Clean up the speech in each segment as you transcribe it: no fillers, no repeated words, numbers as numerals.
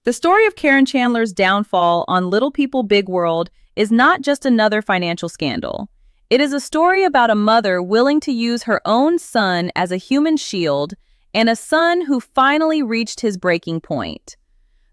The story of Caryn Chandler's downfall on Little People Big World is not just another financial scandal. It is a story about a mother willing to use her own son as a human shield and a son who finally reached his breaking point.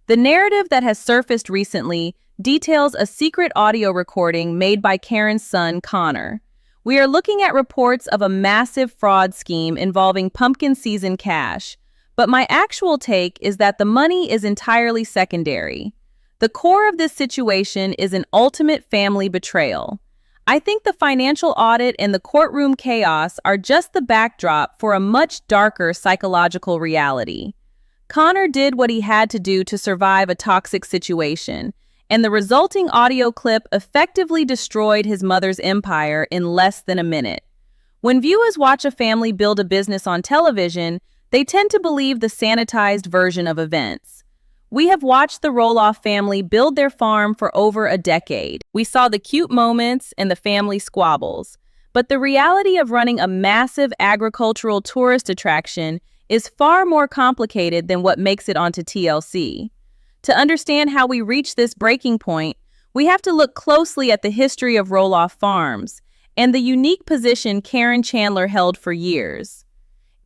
The narrative that has surfaced recently details a secret audio recording made by Caryn's son, Connor. We are looking at reports of a massive fraud scheme involving pumpkin season cash, but my actual take is that the money is entirely secondary. The core of this situation is an ultimate family betrayal. I think the financial audit and the courtroom chaos are just the backdrop for a much darker psychological reality. Connor did what he had to do to survive a toxic situation, and the resulting audio clip effectively destroyed his mother's empire in less than a minute. When viewers watch a family build a business on television, they tend to believe the sanitized version of events. We have watched the Roloff family build their farm for over a decade. We saw the cute moments and the family squabbles. But the reality of running a massive agricultural tourist attraction is far more complicated than what makes it onto TLC. To understand how we reach this breaking point, we have to look closely at the history of Roloff Farms and the unique position Caryn Chandler held for years.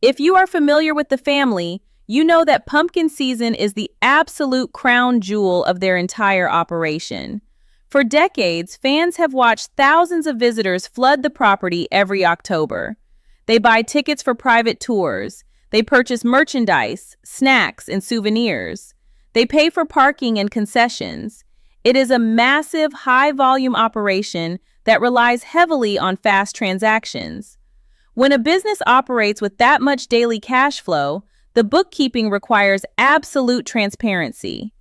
If you are familiar with the family, you know that pumpkin season is the absolute crown jewel of their entire operation. For decades, fans have watched thousands of visitors flood the property every October. They buy tickets for private tours. They purchase merchandise, snacks, and souvenirs. They pay for parking and concessions. It is a massive, high-volume operation that relies heavily on fast transactions. When a business operates with that much daily cash flow, the bookkeeping requires absolute transparency.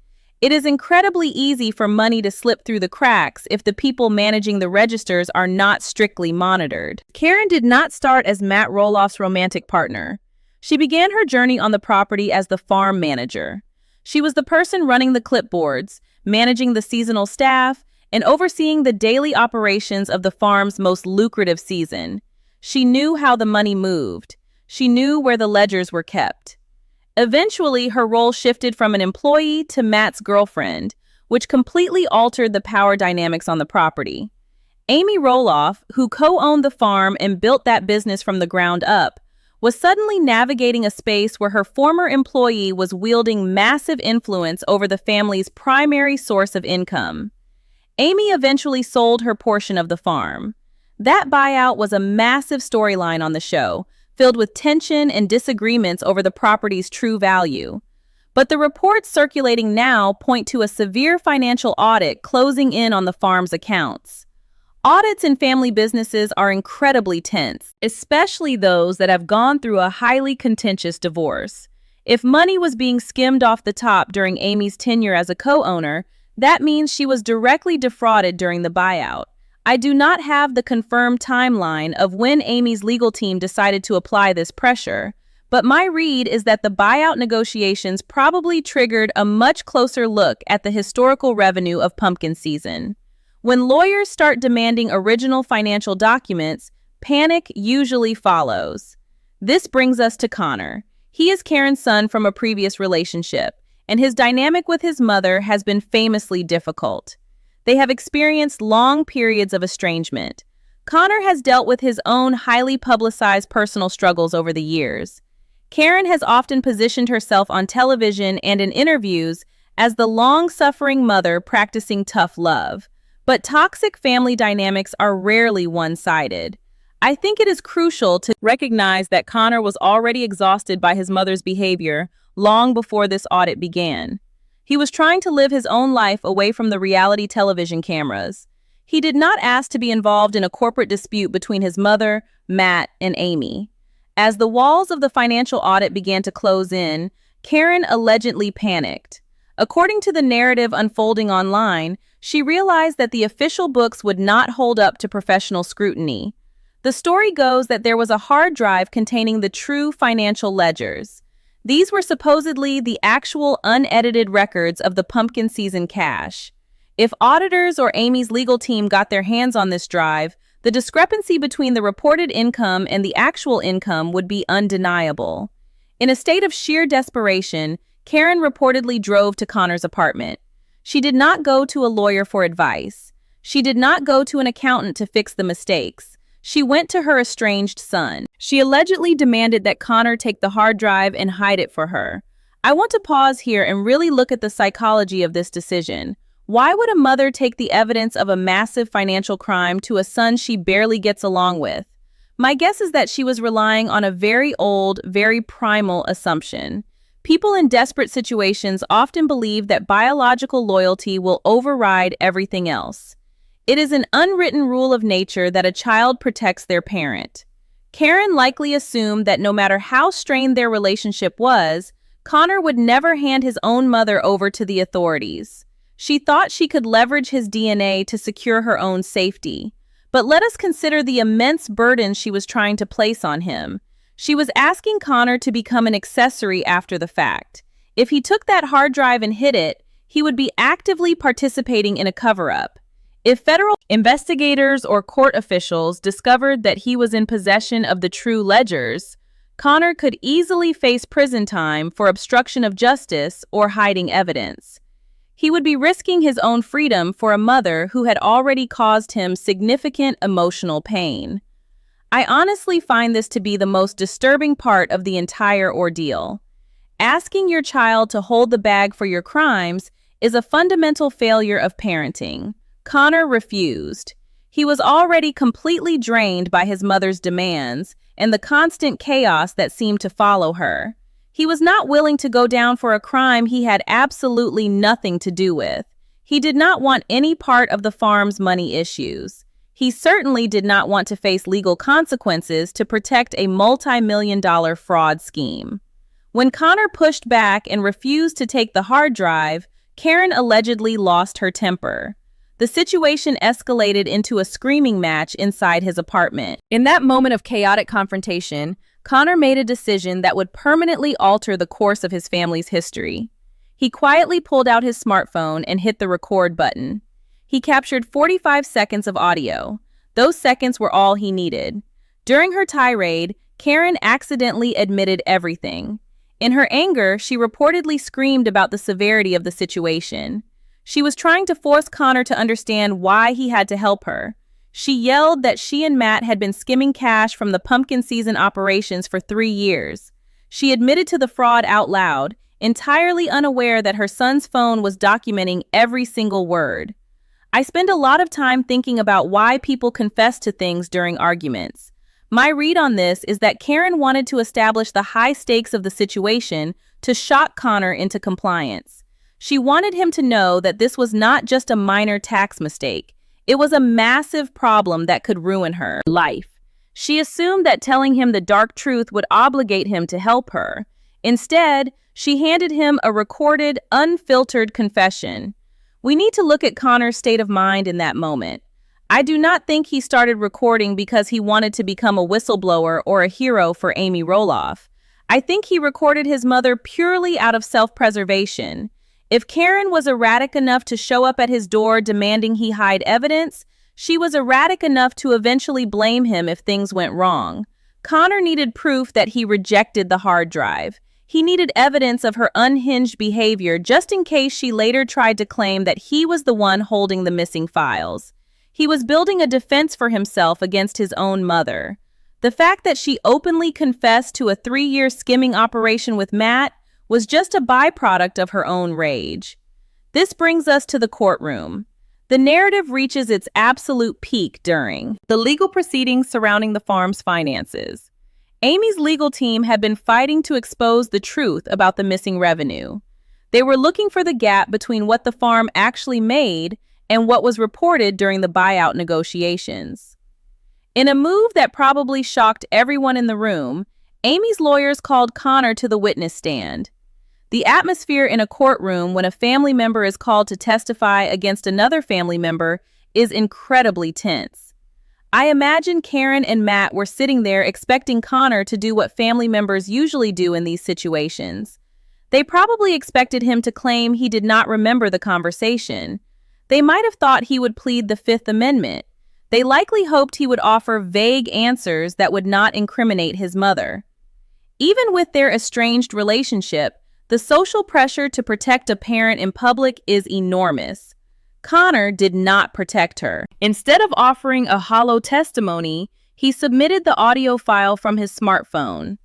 It is incredibly easy for money to slip through the cracks if the people managing the registers are not strictly monitored. Caryn did not start as Matt Roloff's romantic partner. She began her journey on the property as the farm manager. She was the person running the clipboards, managing the seasonal staff, and overseeing the daily operations of the farm's most lucrative season. She knew how the money moved. She knew where the ledgers were kept. Eventually, her role shifted from an employee to Matt's girlfriend, which completely altered the power dynamics on the property. Amy Roloff, who co-owned the farm and built that business from the ground up, was suddenly navigating a space where her former employee was wielding massive influence over the family's primary source of income. Amy eventually sold her portion of the farm. That buyout was a massive storyline on the show, filled with tension and disagreements over the property's true value. But the reports circulating now point to a severe financial audit closing in on the farm's accounts. Audits in family businesses are incredibly tense, especially those that have gone through a highly contentious divorce. If money was being skimmed off the top during Amy's tenure as a co-owner, that means she was directly defrauded during the buyout. I do not have the confirmed timeline of when Amy's legal team decided to apply this pressure, but my read is that the buyout negotiations probably triggered a much closer look at the historical revenue of pumpkin season. When lawyers start demanding original financial documents, panic usually follows. This brings us to Connor. He is Caryn's son from a previous relationship, and his dynamic with his mother has been famously difficult. They have experienced long periods of estrangement. Connor has dealt with his own highly publicized personal struggles over the years. Caryn has often positioned herself on television and in interviews as the long-suffering mother practicing tough love. But toxic family dynamics are rarely one-sided. I think it is crucial to recognize that Connor was already exhausted by his mother's behavior long before this audit began. He was trying to live his own life away from the reality television cameras. He did not ask to be involved in a corporate dispute between his mother, Matt, and Amy. As the walls of the financial audit began to close in, Caryn allegedly panicked. According to the narrative unfolding online, she realized that the official books would not hold up to professional scrutiny. The story goes that there was a hard drive containing the true financial ledgers. These were supposedly the actual unedited records of the pumpkin season cash. If auditors or Amy's legal team got their hands on this drive, the discrepancy between the reported income and the actual income would be undeniable. In a state of sheer desperation, Caryn reportedly drove to Connor's apartment. She did not go to a lawyer for advice. She did not go to an accountant to fix the mistakes. She went to her estranged son. She allegedly demanded that Connor take the hard drive and hide it for her. I want to pause here and really look at the psychology of this decision. Why would a mother take the evidence of a massive financial crime to a son she barely gets along with? My guess is that she was relying on a very old, very primal assumption. People in desperate situations often believe that biological loyalty will override everything else. It is an unwritten rule of nature that a child protects their parent. Caryn likely assumed that no matter how strained their relationship was, Connor would never hand his own mother over to the authorities. She thought she could leverage his DNA to secure her own safety. But let us consider the immense burden she was trying to place on him. She was asking Connor to become an accessory after the fact. If he took that hard drive and hid it, he would be actively participating in a cover-up. If federal investigators or court officials discovered that he was in possession of the true ledgers, Connor could easily face prison time for obstruction of justice or hiding evidence. He would be risking his own freedom for a mother who had already caused him significant emotional pain. I honestly find this to be the most disturbing part of the entire ordeal. Asking your child to hold the bag for your crimes is a fundamental failure of parenting. Connor refused. He was already completely drained by his mother's demands and the constant chaos that seemed to follow her. He was not willing to go down for a crime he had absolutely nothing to do with. He did not want any part of the farm's money issues. He certainly did not want to face legal consequences to protect a multi-million-dollar fraud scheme. When Connor pushed back and refused to take the hard drive, Caryn allegedly lost her temper. The situation escalated into a screaming match inside his apartment. In that moment of chaotic confrontation, Connor made a decision that would permanently alter the course of his family's history. He quietly pulled out his smartphone and hit the record button. He captured 45 seconds of audio. Those seconds were all he needed. During her tirade, Caryn accidentally admitted everything. In her anger, she reportedly screamed about the severity of the situation. She was trying to force Connor to understand why he had to help her. She yelled that she and Matt had been skimming cash from the pumpkin season operations for 3 years. She admitted to the fraud out loud, entirely unaware that her son's phone was documenting every single word. I spend a lot of time thinking about why people confess to things during arguments. My read on this is that Caryn wanted to establish the high stakes of the situation to shock Connor into compliance. She wanted him to know that this was not just a minor tax mistake. It was a massive problem that could ruin her life. She assumed that telling him the dark truth would obligate him to help her. Instead, she handed him a recorded, unfiltered confession. We need to look at Connor's state of mind in that moment. I do not think he started recording because he wanted to become a whistleblower or a hero for Amy Roloff. I think he recorded his mother purely out of self-preservation. If Caryn was erratic enough to show up at his door demanding he hide evidence, she was erratic enough to eventually blame him if things went wrong. Connor needed proof that he rejected the hard drive. He needed evidence of her unhinged behavior just in case she later tried to claim that he was the one holding the missing files. He was building a defense for himself against his own mother. The fact that she openly confessed to a 3-year skimming operation with Matt was just a byproduct of her own rage. This brings us to the courtroom. The narrative reaches its absolute peak during the legal proceedings surrounding the farm's finances. Amy's legal team had been fighting to expose the truth about the missing revenue. They were looking for the gap between what the farm actually made and what was reported during the buyout negotiations. In a move that probably shocked everyone in the room, Amy's lawyers called Connor to the witness stand. The atmosphere in a courtroom when a family member is called to testify against another family member is incredibly tense. I imagine Caryn and Matt were sitting there expecting Connor to do what family members usually do in these situations. They probably expected him to claim he did not remember the conversation. They might have thought he would plead the Fifth Amendment. They likely hoped he would offer vague answers that would not incriminate his mother. Even with their estranged relationship, The social pressure to protect a parent in public is enormous. Connor did not protect her. Instead of offering a hollow testimony, he submitted the audio file from his smartphone.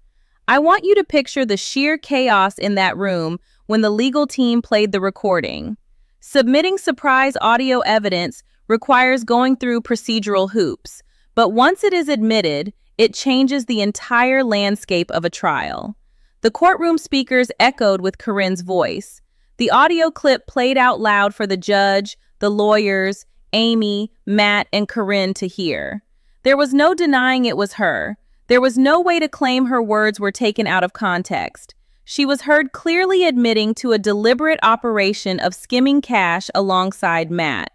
I want you to picture the sheer chaos in that room when the legal team played the recording. Submitting surprise audio evidence requires going through procedural hoops, but once it is admitted, it changes the entire landscape of a trial. The courtroom speakers echoed with Caryn's voice. The audio clip played out loud for the judge, the lawyers, Amy, Matt, and Caryn to hear. There was no denying it was her. There was no way to claim her words were taken out of context. She was heard clearly admitting to a deliberate operation of skimming cash alongside Matt.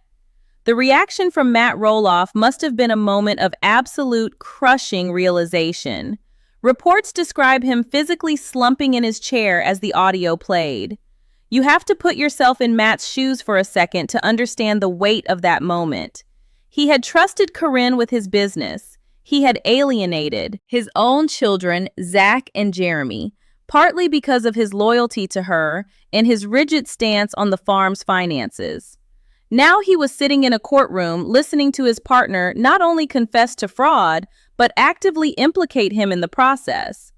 The reaction from Matt Roloff must have been a moment of absolute crushing realization. Reports describe him physically slumping in his chair as the audio played. You have to put yourself in Matt's shoes for a second to understand the weight of that moment. He had trusted Caryn with his business. He had alienated his own children, Zach and Jeremy, partly because of his loyalty to her and his rigid stance on the farm's finances. Now he was sitting in a courtroom listening to his partner not only confess to fraud, but actively implicate him in the process.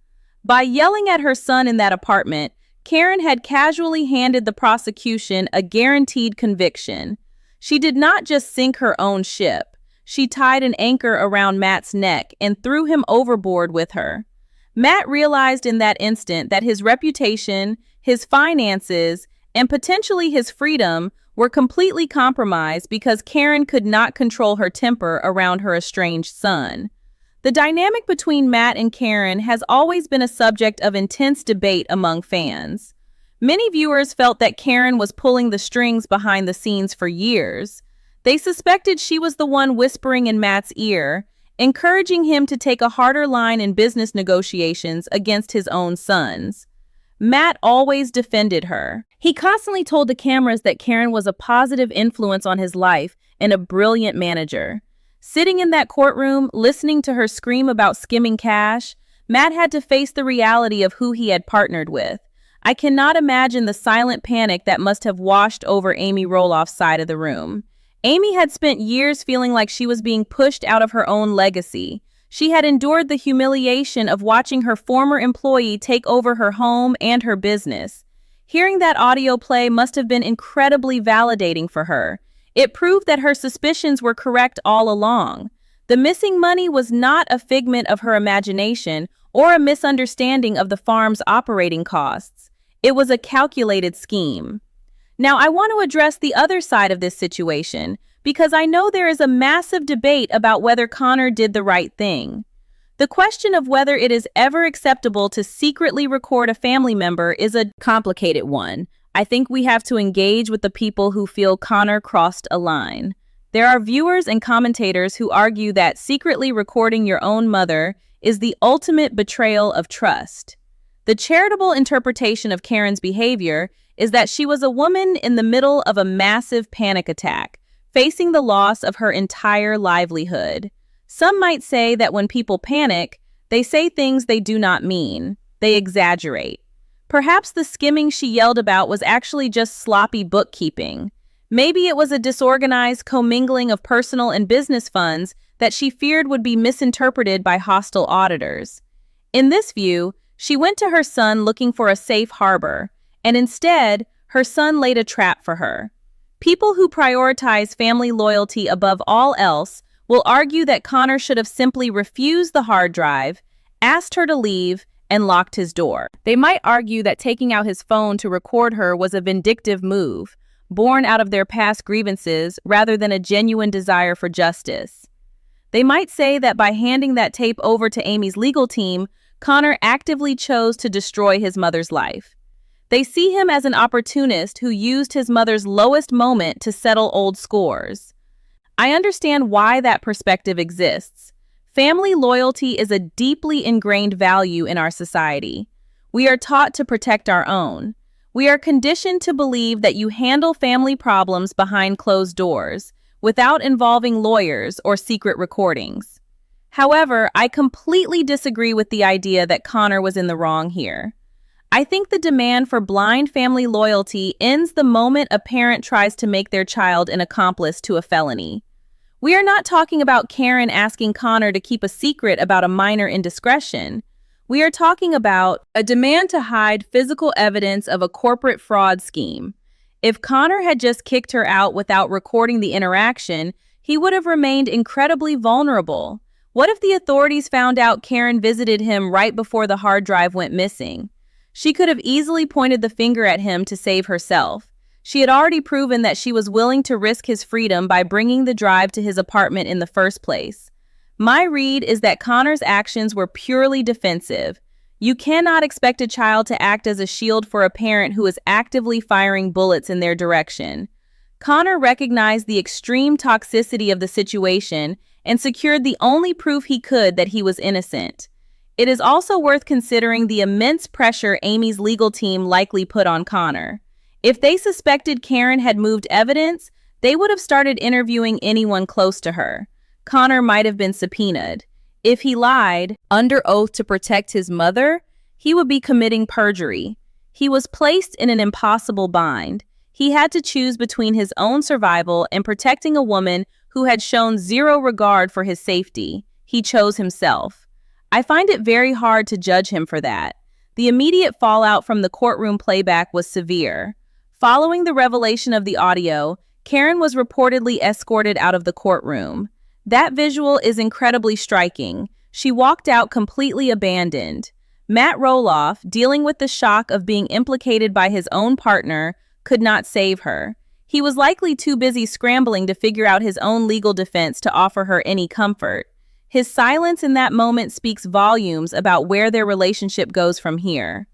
By yelling at her son in that apartment, Caryn had casually handed the prosecution a guaranteed conviction. She did not just sink her own ship. She tied an anchor around Matt's neck and threw him overboard with her. Matt realized in that instant that his reputation, his finances, and potentially his freedom were completely compromised because Caryn could not control her temper around her estranged son. The dynamic between Matt and Caryn has always been a subject of intense debate among fans. Many viewers felt that Caryn was pulling the strings behind the scenes for years. They suspected she was the one whispering in Matt's ear, encouraging him to take a harder line in business negotiations against his own sons. Matt always defended her. He constantly told the cameras that Caryn was a positive influence on his life and a brilliant manager. Sitting in that courtroom, listening to her scream about skimming cash, Matt had to face the reality of who he had partnered with. I cannot imagine the silent panic that must have washed over Amy Roloff's side of the room. Amy had spent years feeling like she was being pushed out of her own legacy. She had endured the humiliation of watching her former employee take over her home and her business. Hearing that audio play must have been incredibly validating for her. It proved that her suspicions were correct all along. The missing money was not a figment of her imagination or a misunderstanding of the farm's operating costs. It was a calculated scheme. Now, I want to address the other side of this situation because I know there is a massive debate about whether Connor did the right thing. The question of whether it is ever acceptable to secretly record a family member is a complicated one. I think we have to engage with the people who feel Connor crossed a line. There are viewers and commentators who argue that secretly recording your own mother is the ultimate betrayal of trust. The charitable interpretation of Caryn's behavior is that she was a woman in the middle of a massive panic attack, facing the loss of her entire livelihood. Some might say that when people panic, they say things they do not mean. They exaggerate. Perhaps the skimming she yelled about was actually just sloppy bookkeeping. Maybe it was a disorganized commingling of personal and business funds that she feared would be misinterpreted by hostile auditors. In this view, she went to her son looking for a safe harbor, and instead, her son laid a trap for her. People who prioritize family loyalty above all else will argue that Connor should have simply refused the hard drive, asked her to leave, and locked his door. They might argue that taking out his phone to record her was a vindictive move, born out of their past grievances rather than a genuine desire for justice. They might say that by handing that tape over to Amy's legal team, Connor actively chose to destroy his mother's life. They see him as an opportunist who used his mother's lowest moment to settle old scores. I understand why that perspective exists. Family loyalty is a deeply ingrained value in our society. We are taught to protect our own. We are conditioned to believe that you handle family problems behind closed doors, without involving lawyers or secret recordings. However, I completely disagree with the idea that Connor was in the wrong here. I think the demand for blind family loyalty ends the moment a parent tries to make their child an accomplice to a felony. We are not talking about Caryn asking Connor to keep a secret about a minor indiscretion. We are talking about a demand to hide physical evidence of a corporate fraud scheme. If Connor had just kicked her out without recording the interaction, he would have remained incredibly vulnerable. What if the authorities found out Caryn visited him right before the hard drive went missing? She could have easily pointed the finger at him to save herself. She had already proven that she was willing to risk his freedom by bringing the drive to his apartment in the first place. My read is that Connor's actions were purely defensive. You cannot expect a child to act as a shield for a parent who is actively firing bullets in their direction. Connor recognized the extreme toxicity of the situation and secured the only proof he could that he was innocent. It is also worth considering the immense pressure Amy's legal team likely put on Connor. If they suspected Caryn had moved evidence, they would have started interviewing anyone close to her. Connor might have been subpoenaed. If he lied, under oath to protect his mother, he would be committing perjury. He was placed in an impossible bind. He had to choose between his own survival and protecting a woman who had shown zero regard for his safety. He chose himself. I find it very hard to judge him for that. The immediate fallout from the courtroom playback was severe. Following the revelation of the audio, Caryn was reportedly escorted out of the courtroom. That visual is incredibly striking. She walked out completely abandoned. Matt Roloff, dealing with the shock of being implicated by his own partner, could not save her. He was likely too busy scrambling to figure out his own legal defense to offer her any comfort. His silence in that moment speaks volumes about where their relationship goes from here.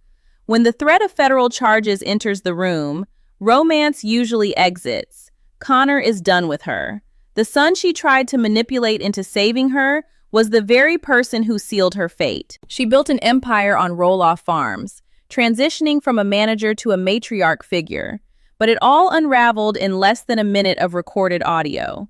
When the threat of federal charges enters the room, romance usually exits. Connor is done with her. The son she tried to manipulate into saving her was the very person who sealed her fate. She built an empire on Roloff Farms, transitioning from a manager to a matriarch figure, but it all unraveled in less than a minute of recorded audio.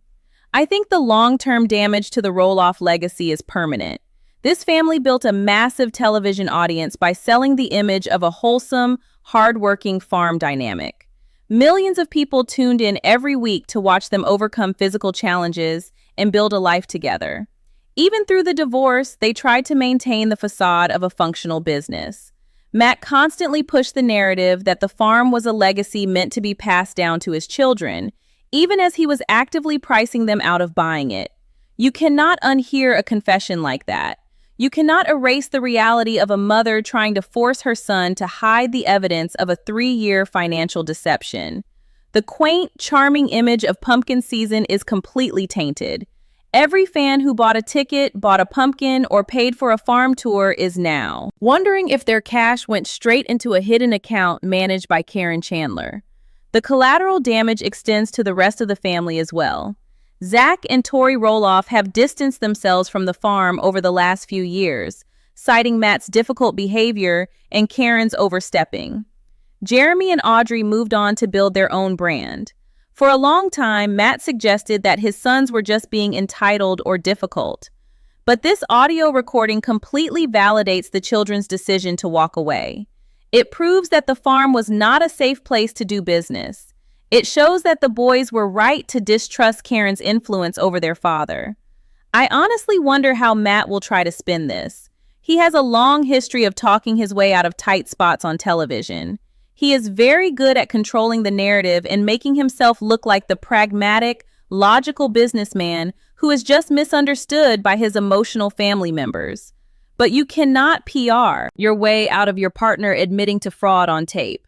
I think the long-term damage to the Roloff legacy is permanent. This family built a massive television audience by selling the image of a wholesome, hard-working farm dynamic. Millions of people tuned in every week to watch them overcome physical challenges and build a life together. Even through the divorce, they tried to maintain the facade of a functional business. Matt constantly pushed the narrative that the farm was a legacy meant to be passed down to his children, even as he was actively pricing them out of buying it. You cannot unhear a confession like that. You cannot erase the reality of a mother trying to force her son to hide the evidence of a 3-year financial deception. The quaint, charming image of pumpkin season is completely tainted. Every fan who bought a ticket, bought a pumpkin, or paid for a farm tour is now wondering if their cash went straight into a hidden account managed by Caryn Chandler. The collateral damage extends to the rest of the family as well. Zach and Tori Roloff have distanced themselves from the farm over the last few years, citing Matt's difficult behavior and Caryn's overstepping. Jeremy and Audrey moved on to build their own brand. For a long time, Matt suggested that his sons were just being entitled or difficult. But this audio recording completely validates the children's decision to walk away. It proves that the farm was not a safe place to do business. It shows that the boys were right to distrust Caryn's influence over their father. I honestly wonder how Matt will try to spin this. He has a long history of talking his way out of tight spots on television. He is very good at controlling the narrative and making himself look like the pragmatic, logical businessman who is just misunderstood by his emotional family members. But you cannot PR your way out of your partner admitting to fraud on tape.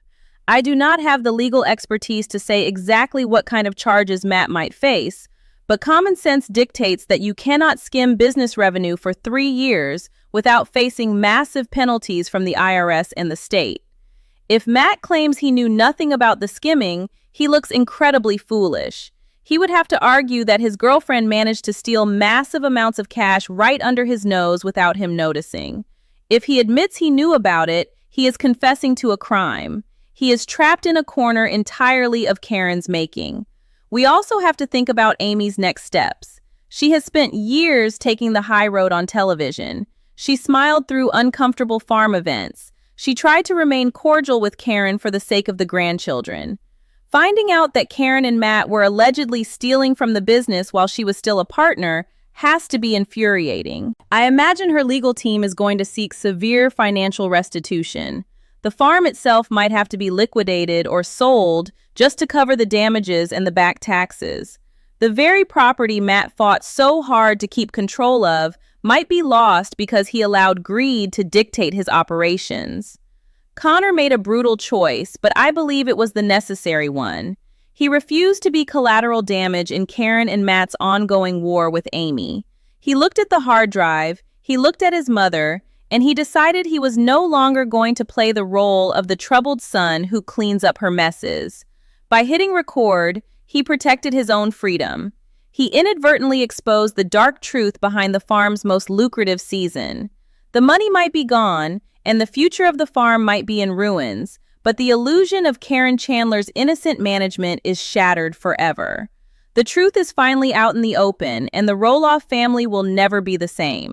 I do not have the legal expertise to say exactly what kind of charges Matt might face, but common sense dictates that you cannot skim business revenue for 3 years without facing massive penalties from the IRS and the state. If Matt claims he knew nothing about the skimming, he looks incredibly foolish. He would have to argue that his girlfriend managed to steal massive amounts of cash right under his nose without him noticing. If he admits he knew about it, he is confessing to a crime. He is trapped in a corner entirely of Caryn's making. We also have to think about Amy's next steps. She has spent years taking the high road on television. She smiled through uncomfortable farm events, She tried to remain cordial with Caryn for the sake of the grandchildren. Finding out that Caryn and Matt were allegedly stealing from the business while she was still a partner has to be infuriating. I imagine her legal team is going to seek severe financial restitution. The farm itself might have to be liquidated or sold just to cover the damages and the back taxes. The very property Matt fought so hard to keep control of might be lost because he allowed greed to dictate his operations. Connor made a brutal choice, but I believe it was the necessary one. He refused to be collateral damage in Caryn and Matt's ongoing war with Amy. He looked at the hard drive, he looked at his mother, and he decided he was no longer going to play the role of the troubled son who cleans up her messes. By hitting record, he protected his own freedom. He inadvertently exposed the dark truth behind the farm's most lucrative season. The money might be gone, and the future of the farm might be in ruins, but the illusion of Caryn Chandler's innocent management is shattered forever. The truth is finally out in the open, and the Roloff family will never be the same.